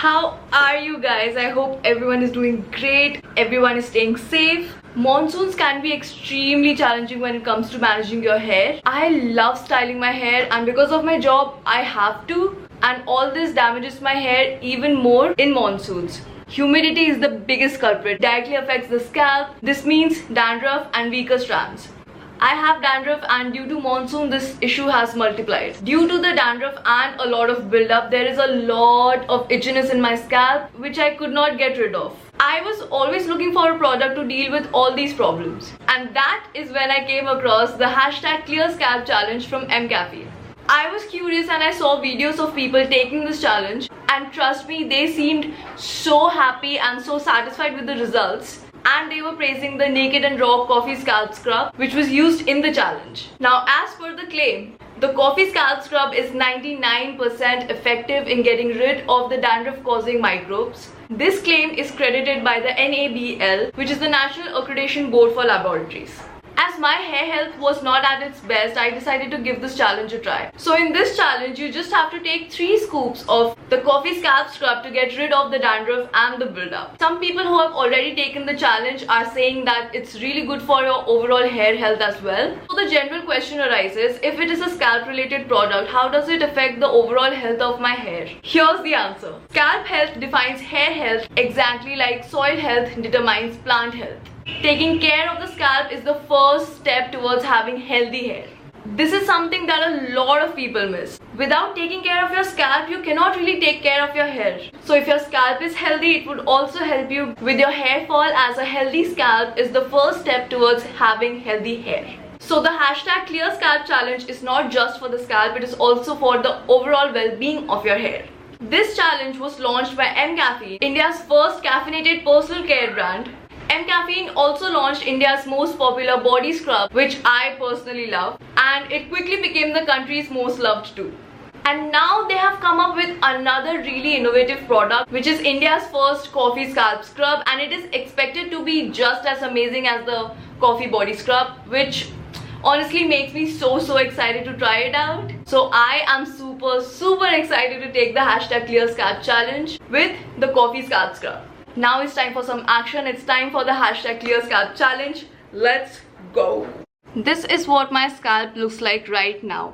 How are you guys? I hope everyone is doing great, everyone is staying safe. Monsoons can be extremely challenging when it comes to managing your hair. I love styling my hair, and because of my job I have to, and all this damages my hair even more in monsoons. Humidity is the biggest culprit. Directly affects the scalp. This means dandruff and weaker strands. I have dandruff, and due to monsoon this issue has multiplied. Due to the dandruff and a lot of buildup, there is a lot of itchiness in my scalp which I could not get rid of. I was always looking for a product to deal with all these problems, and that is when I came across the hashtag Clear Scalp Challenge from MCaffeine. I was curious and I saw videos of people taking this challenge, and trust me, they seemed so happy and so satisfied with the results. And they were praising the Naked and Raw Coffee Scalp Scrub which was used in the challenge. Now, as per the claim, the Coffee Scalp Scrub is 99% effective in getting rid of the dandruff causing microbes. This claim is credited by the NABL, which is the National Accreditation Board for Laboratories. As my hair health was not at its best, I decided to give this challenge a try. So in this challenge, you just have to take 3 scoops of the Coffee Scalp Scrub to get rid of the dandruff and the buildup. Some people who have already taken the challenge are saying that it's really good for your overall hair health as well. So the general question arises, if it is a scalp related product, how does it affect the overall health of my hair? Here's the answer. Scalp health defines hair health exactly like soil health determines plant health. Taking care of the scalp is the first step towards having healthy hair. This is something that a lot of people miss. Without taking care of your scalp, you cannot really take care of your hair. So if your scalp is healthy, it would also help you with your hair fall, as a healthy scalp is the first step towards having healthy hair. So the hashtag Clear Scalp Challenge is not just for the scalp, it is also for the overall well-being of your hair. This challenge was launched by MCaffeine, India's first caffeinated personal care brand. MCaffeine also launched India's most popular body scrub, which I personally love, and it quickly became the country's most loved too. And now they have come up with another really innovative product, which is India's first coffee scalp scrub, and it is expected to be just as amazing as the coffee body scrub, which honestly makes me so excited to try it out. So I am super excited to take the hashtag Clear Scalp Challenge with the coffee scalp scrub. Now it's time for some action. It's time for the hashtag Clear Scalp Challenge. Let's go. This is what my scalp looks like right now.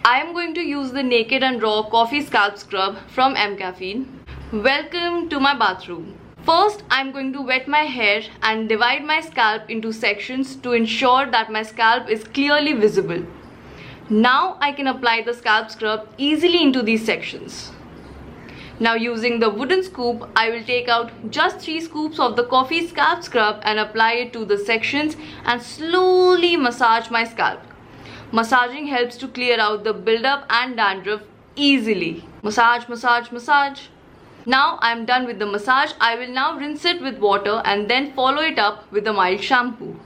I am going to use the Naked and Raw Coffee Scalp Scrub from MCaffeine. Welcome to my bathroom. First, I'm going to wet my hair and divide my scalp into sections to ensure that my scalp is clearly visible. Now I can apply the scalp scrub easily into these sections. Now, using the wooden scoop, I will take out just 3 scoops of the coffee scalp scrub and apply it to the sections and slowly massage my scalp. Massaging helps to clear out the buildup and dandruff easily. Massage, massage, massage. Now I am done with the massage. I will now rinse it with water and then follow it up with a mild shampoo.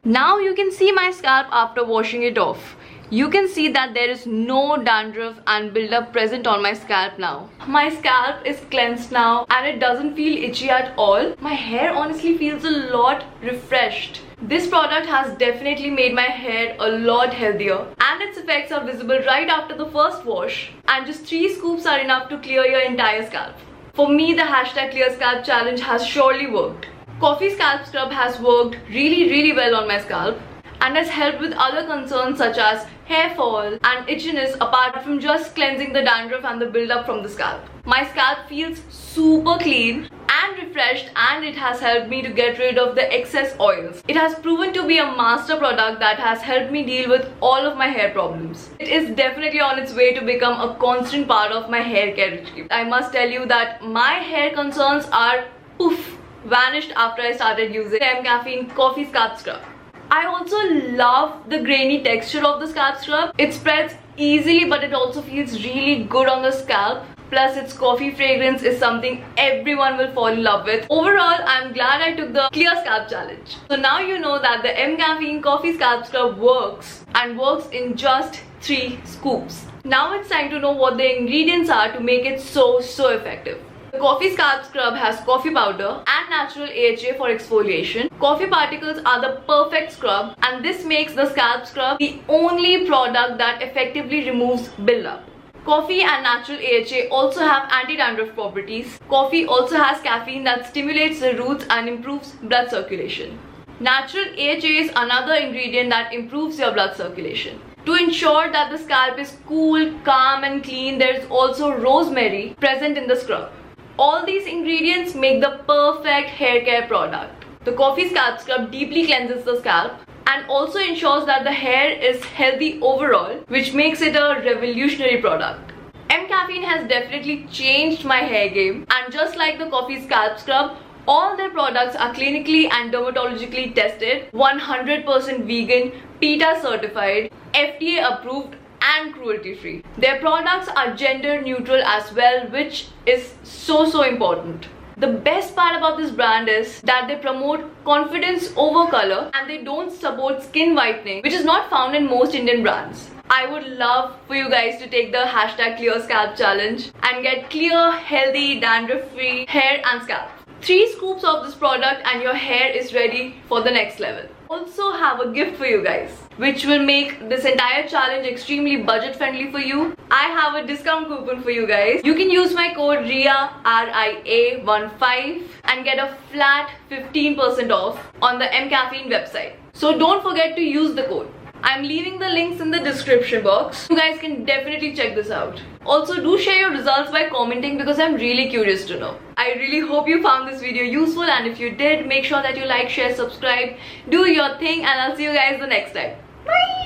Now you can see my scalp after washing it off. You can see that there is no dandruff and buildup present on my scalp now. My scalp is cleansed now and it doesn't feel itchy at all. My hair honestly feels a lot refreshed. This product has definitely made my hair a lot healthier, and its effects are visible right after the first wash, and just 3 scoops are enough to clear your entire scalp. For me, the hashtag Clear Scalp Challenge has surely worked. Coffee Scalp Scrub has worked really well on my scalp and has helped with other concerns such as hair fall and itchiness, apart from just cleansing the dandruff and the buildup from the scalp. My scalp feels super clean and refreshed, and it has helped me to get rid of the excess oils. It has proven to be a master product that has helped me deal with all of my hair problems. It is definitely on its way to become a constant part of my hair care regime. I must tell you that my hair concerns are vanished after I started using MCaffeine Coffee Scalp Scrub. I also love the grainy texture of the scalp scrub. It spreads easily, but it also feels really good on the scalp. Plus, its coffee fragrance is something everyone will fall in love with. Overall, I'm glad I took the Clear Scalp Challenge. So now you know that the MCaffeine Coffee Scalp Scrub works, and works in just 3 scoops. Now it's time to know what the ingredients are to make it so effective. The coffee scalp scrub has coffee powder and natural AHA for exfoliation. Coffee particles are the perfect scrub, and this makes the scalp scrub the only product that effectively removes buildup. Coffee and natural AHA also have anti-dandruff properties. Coffee also has caffeine that stimulates the roots and improves blood circulation. Natural AHA is another ingredient that improves your blood circulation. To ensure that the scalp is cool, calm and clean, there is also rosemary present in the scrub. All these ingredients make the perfect hair care product. The coffee scalp scrub deeply cleanses the scalp and also ensures that the hair is healthy overall, which makes it a revolutionary product. M-Caffeine has definitely changed my hair game, and just like the coffee scalp scrub, all their products are clinically and dermatologically tested, 100% vegan, PETA certified, FDA approved and cruelty free. Their products are gender neutral as well, which is so important. The best part about this brand is that they promote confidence over color and they don't support skin whitening, which is not found in most Indian brands. I would love for you guys to take the hashtag Clear Scalp Challenge and get clear, healthy, dandruff-free hair and scalp. 3 scoops of this product and your hair is ready for the next level. Also have a gift for you guys, which will make this entire challenge extremely budget friendly for you. I have a discount coupon for you guys. You can use my code RIA, RIA15 and get a flat 15% off on the M-Caffeine website. So don't forget to use the code. I'm leaving the links in the description box. You guys can definitely check this out. Also, do share your results by commenting because I'm really curious to know. I really hope you found this video useful, and if you did, make sure that you like, share, subscribe, do your thing, and I'll see you guys the next time. Bye!